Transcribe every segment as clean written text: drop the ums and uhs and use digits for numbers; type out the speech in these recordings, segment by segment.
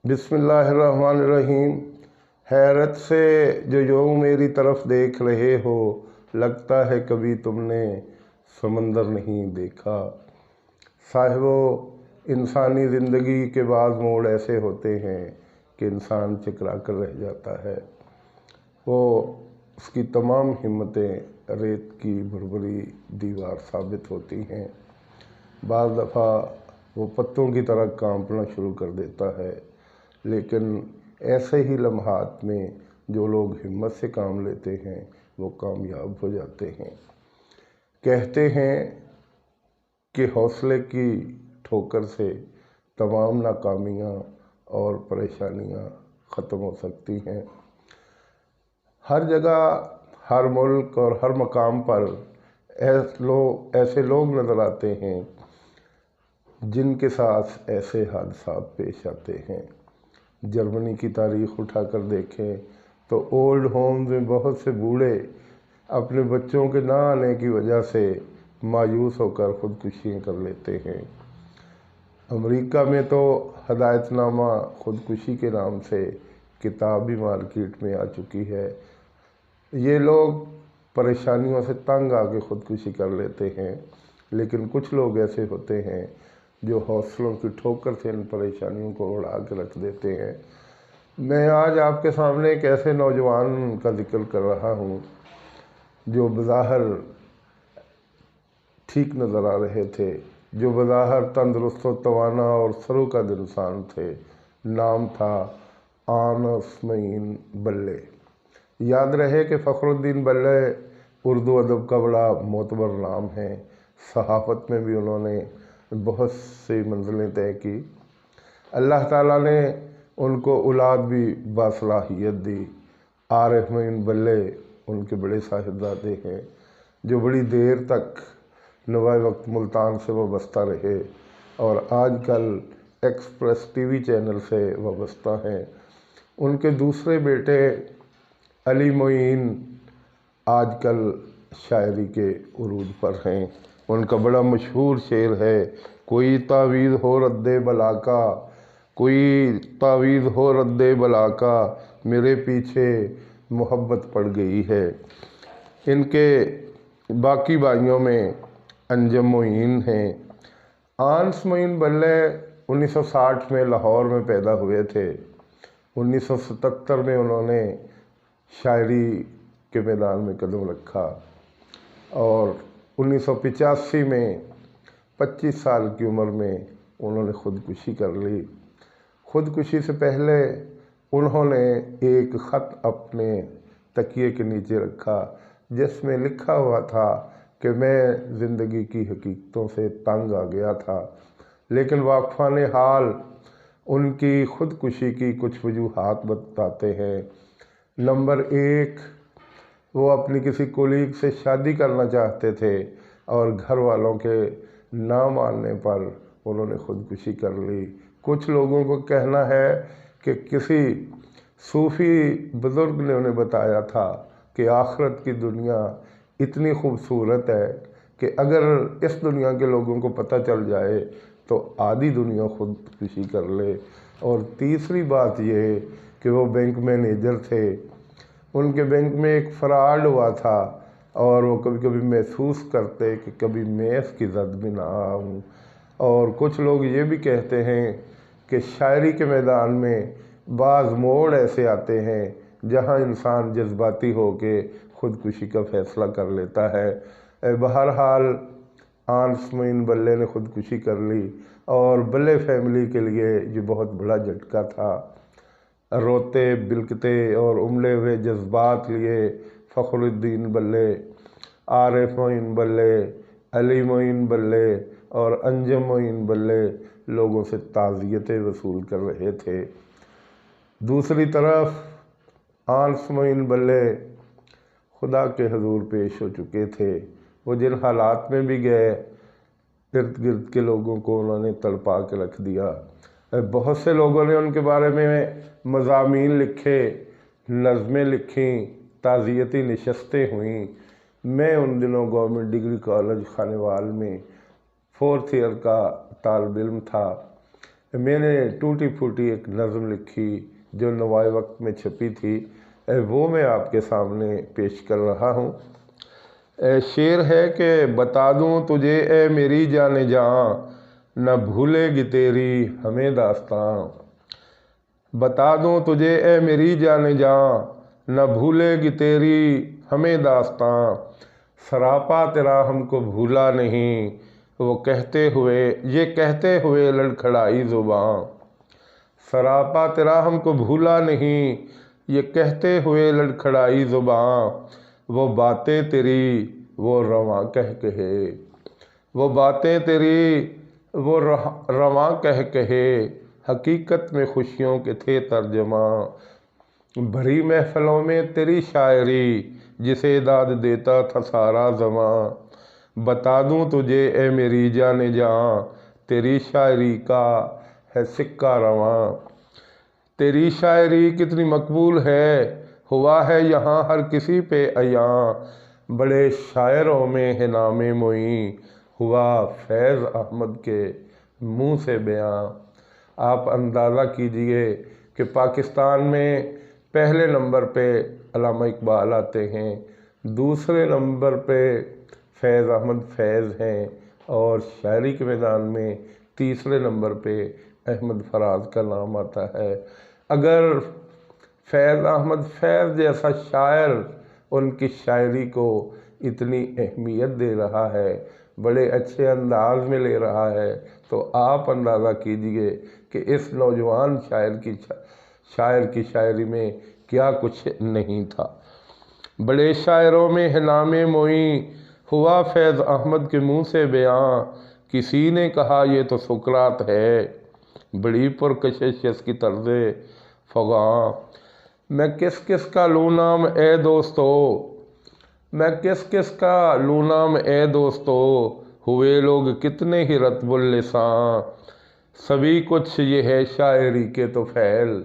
बिस्मिल्लाहिर्रहमानिर्रहीम। हैरत से जो यूं मेरी तरफ देख रहे हो, लगता है कभी तुमने समंदर नहीं देखा। साहिबो, इंसानी ज़िंदगी के बाज़ मोड़ ऐसे होते हैं कि इंसान चकरा कर रह जाता है। वो उसकी तमाम हिम्मतें रेत की भुरभुरी दीवार साबित होती हैं। बाज़ दफ़ा वो पत्तों की तरह कांपना शुरू कर देता है, लेकिन ऐसे ही लम्हात में जो लोग हिम्मत से काम लेते हैं वो कामयाब हो जाते हैं। कहते हैं कि हौसले की ठोकर से तमाम नाकामियाँ और परेशानियाँ ख़त्म हो सकती हैं। हर जगह, हर मुल्क और हर मकाम पर ऐसे लोग नज़र आते हैं जिनके साथ ऐसे हादसा पेश आते हैं। जर्मनी की तारीख़ उठाकर देखें तो ओल्ड होम्स में बहुत से बूढ़े अपने बच्चों के ना आने की वजह से मायूस होकर ख़ुदकुशियाँ कर लेते हैं। अमेरिका में तो हदायतनामा ख़ुदकुशी के नाम से किताब भी मार्केट में आ चुकी है। ये लोग परेशानियों से तंग आके ख़ुदकुशी कर लेते हैं, लेकिन कुछ लोग ऐसे होते हैं जो हौसलों की ठोकर से इन परेशानियों को उड़ा के रख देते हैं। मैं आज आपके सामने एक ऐसे नौजवान का जिक्र कर रहा हूँ जो बज़ाहिर ठीक नज़र आ रहे थे, जो बज़ाहिर तंदुरुस्त व तवाना और सरूकद इंसान थे। नाम था आनस मईन बल्ले। याद रहे कि फ़खरुद्दीन बल्ले उर्दू अदब का बड़ा मोतबर नाम है। सहाफ़त में भी उन्होंने बहुत सी मंजिलें तय की। अल्लाह ताला ने उनको औलाद भी बासलाहियत दी। आरिफ मईन बल्ले उनके बड़े साहिबजादे हैं जो बड़ी देर तक नवाए वक्त मुल्तान से वाबस्ता रहे और आजकल एक्सप्रेस टीवी चैनल से वाबस्ता हैं। उनके दूसरे बेटे अली मोइन आजकल शायरी के उरूज पर हैं। उनका बड़ा मशहूर शेर है, कोई तावीज़ हो रद्दे बला का, कोई तावीज़ हो रद्दे बला का, मेरे पीछे मोहब्बत पड़ गई है। इनके बाकी भाइयों में अंजम मोइन हैं। आनस मोइन बल्ले 1960 में लाहौर में पैदा हुए थे। 1977 में उन्होंने शायरी के मैदान में कदम रखा और 1985 में 25 साल की उम्र में उन्होंने ख़ुदकुशी कर ली। ख़ुदकुशी से पहले उन्होंने एक ख़त अपने तकिए के नीचे रखा जिसमें लिखा हुआ था कि मैं ज़िंदगी की हकीकतों से तंग आ गया था, लेकिन वाक़फ़ान हाल उनकी ख़ुदकुशी की कुछ वजूहात बताते हैं। नंबर 1, वो अपनी किसी कोलीग से शादी करना चाहते थे और घर वालों के ना मानने पर उन्होंने ख़ुदकुशी कर ली। कुछ लोगों को कहना है कि किसी सूफ़ी बुज़ुर्ग ने उन्हें बताया था कि आखिरत की दुनिया इतनी खूबसूरत है कि अगर इस दुनिया के लोगों को पता चल जाए तो आधी दुनिया ख़ुदकुशी कर ले। और तीसरी बात ये कि वो बैंक मैनेजर थे, उनके बैंक में एक फ्रॉड हुआ था और वो कभी कभी महसूस करते कि कभी मैं इसकी जद में ना आऊँ। और कुछ लोग ये भी कहते हैं कि शायरी के मैदान में बाज़ मोड़ ऐसे आते हैं जहाँ इंसान जज्बाती होकर ख़ुदकुशी का फ़ैसला कर लेता है। बहरहाल आनस मोइन बल्ले ने ख़ुदकुशी कर ली और बल्ले फैमिली के लिए ये बहुत बड़ा झटका था। रोते बिलकते और उमड़े हुए जज्बात लिए फ़खरुद्दीन बल्ले, आरिफ मोइन बल्ले, अली मोइन बल्ले और अंजम मोइन बल्ले लोगों से ताज़ियतें वसूल कर रहे थे। दूसरी तरफ आनस मोइन बल्ले खुदा के हजूर पेश हो चुके थे। वो जिन हालात में भी गए, इर्द गिर्द के लोगों को उन्होंने तड़पा के रख दिया। बहुत से लोगों ने उनके बारे में मज़ामीन लिखे, नज़में लिखीं, ताज़ियती नशस्तें हुईं। मैं उन दिनों गवर्नमेंट डिग्री कॉलेज खानेवाल में 4th ईयर का तालिब इल्म था। میں نے ٹوٹی پھوٹی ایک نظم لکھی جو نوائے وقت میں چھپی تھی، وہ میں آپ کے سامنے پیش کر رہا ہوں۔ شعر ہے کہ بتا دوں تجھے اے میری جان جاں، نہ بھولے گی تیری ہمیں داستاں۔ بتا دوں تجھے اے میری جان جاں، نہ بھولے گی تیری ہمیں داستاں۔ سراپا تیرا ہم کو بھولا نہیں، وہ کہتے ہوئے لڑکھڑائی زباں۔ سراپا تیرا ہم کو بھولا نہیں، یہ کہتے ہوئے لڑکھڑائی زباں۔ وہ باتیں تیری وہ رواں کہہ کہے، وہ باتیں تیری وہ رواں کہہ کہے، حقیقت میں خوشیوں کے تھے ترجمہ۔ بھری محفلوں میں تیری شاعری، جسے داد دیتا تھا سارا زماں۔ بتا دوں تجھے اے میری جان جاں، تیری شاعری کا ہے سکہ رواں۔ تیری شاعری کتنی مقبول ہے، ہوا ہے یہاں ہر کسی پہ عیاں۔ بڑے شاعروں میں ہے نام معین، ہوا فیض احمد کے منہ سے بیاں۔ آپ اندازہ کیجئے کہ پاکستان میں پہلے نمبر پہ علامہ اقبال آتے ہیں، دوسرے نمبر پہ فیض احمد فیض ہیں، اور شاعری کے میدان میں تیسرے نمبر پہ احمد فراز کا نام آتا ہے۔ اگر فیض احمد فیض جیسا شاعر ان کی شاعری کو اتنی اہمیت دے رہا ہے، بڑے اچھے انداز میں لے رہا ہے، تو آپ اندازہ کیجئے کہ اس نوجوان شاعر کی شاعری میں کیا کچھ نہیں تھا۔ بڑے شاعروں میں ہے نام معین، ہوا فیض احمد کے منہ سے بیاں۔ کسی نے کہا یہ تو سقراط ہے، بڑی پرکشش اس کی طرز فغاں۔ میں کس کس کا لوں نام اے دوستو، میں کس کس کا لوں نام اے دوستو، ہوئے لوگ کتنے ہی رطب اللساں۔ سبھی کچھ یہ ہے شاعری کے تو فعل،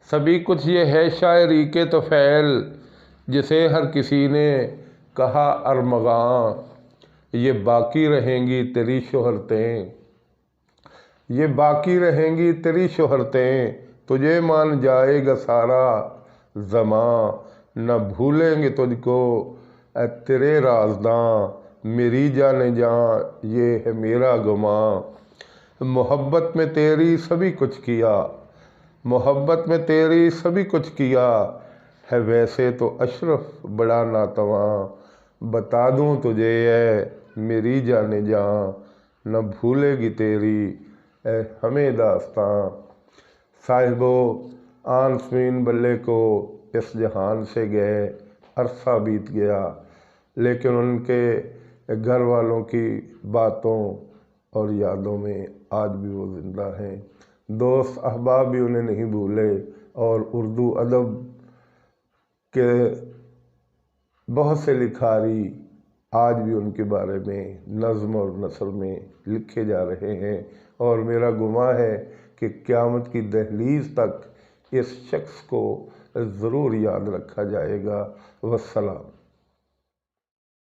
سبھی کچھ یہ ہے شاعری کے تو فعل، جسے ہر کسی نے کہا ارمغاں۔ یہ باقی رہیں گی تیری شہرتیں، یہ باقی رہیں گی تیری شہرتیں، تجھے مان جائے گا سارا زماں۔ نہ بھولیں گے تجھ کو اے تیرے رازداں، میری جان جاں یہ ہے میرا گماں۔ محبت میں تیری سبھی کچھ کیا، محبت میں تیری سبھی کچھ کیا، ہے ویسے تو اشرف بڑا ناتواں۔ بتا دوں تجھے اے میری جان جاں، نہ بھولے گی تیری اے ہمیں داستاں۔ صاحبو آن اسماعیل بلے کو اس جہان سے گئے عرصہ بیت گیا، لیکن ان کے گھر والوں کی باتوں اور یادوں میں آج بھی وہ زندہ ہیں۔ دوست احباب بھی انہیں نہیں بھولے، اور اردو ادب کے بہت سے لکھاری آج بھی ان کے بارے میں نظم اور نثر میں لکھے جا رہے ہیں، اور میرا گمان ہے کہ قیامت کی دہلیز تک اس شخص کو ضرور یاد رکھا جائے گا۔ والسلام۔